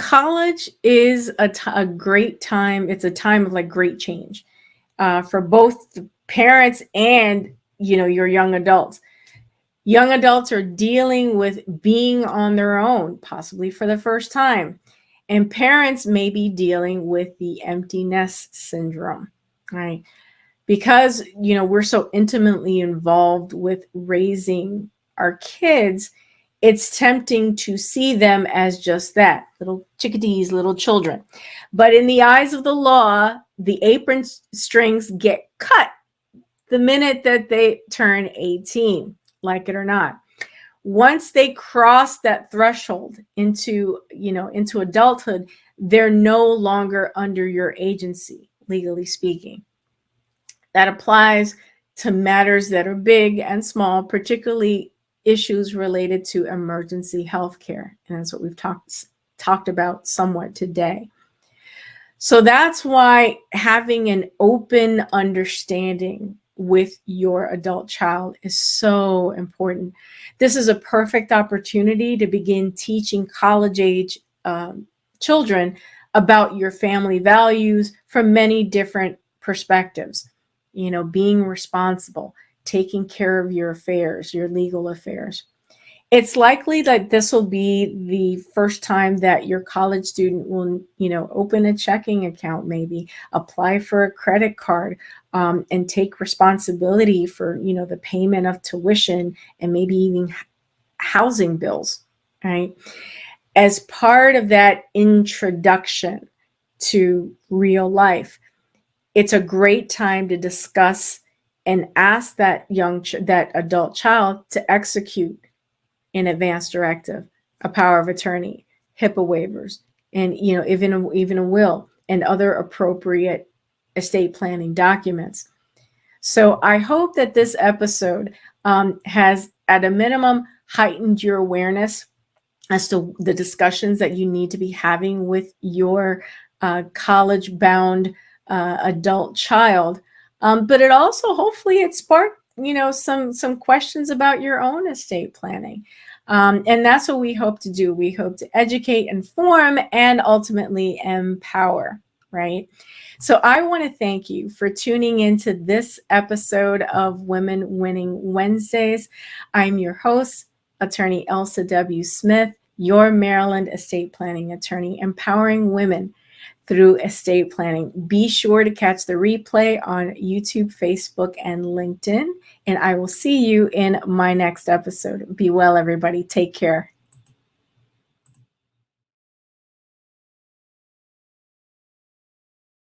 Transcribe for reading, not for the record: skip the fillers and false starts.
college is a great time. It's a time of like great change for both the parents and, your young adults. Young adults are dealing with being on their own, possibly for the first time. And parents may be dealing with the empty nest syndrome, right? Because, we're so intimately involved with raising our kids, it's tempting to see them as just that, little chickadees, little children. But in the eyes of the law, the apron strings get cut the minute that they turn 18, like it or not. Once they cross that threshold into adulthood, they're no longer under your agency, legally speaking. That applies to matters that are big and small, particularly issues related to emergency health care. And that's what we've talked about somewhat today. So that's why having an open understanding with your adult child is so important. This is a perfect opportunity to begin teaching college age children about your family values from many different perspectives. Being responsible, taking care of your affairs, your legal affairs. It's likely that this will be the first time that your college student will, open a checking account, maybe apply for a credit card, and take responsibility for, the payment of tuition and maybe even housing bills, right? As part of that introduction to real life, it's a great time to discuss and ask that that adult child to execute an advance directive, a power of attorney, HIPAA waivers, and even a will and other appropriate estate planning documents. So I hope that this episode has, at a minimum, heightened your awareness as to the discussions that you need to be having with your college-bound adult child. But it also, hopefully, it sparked some questions about your own estate planning. And that's what we hope to do. We hope to educate, inform, and ultimately empower, right? So I want to thank you for tuning into this episode of Women Winning Wednesdays. I'm your host, Attorney Elsa W. Smith, your Maryland estate planning attorney, empowering women through estate planning. Be sure to catch the replay on YouTube, Facebook, and LinkedIn. And I will see you in my next episode. Be well, everybody. Take care.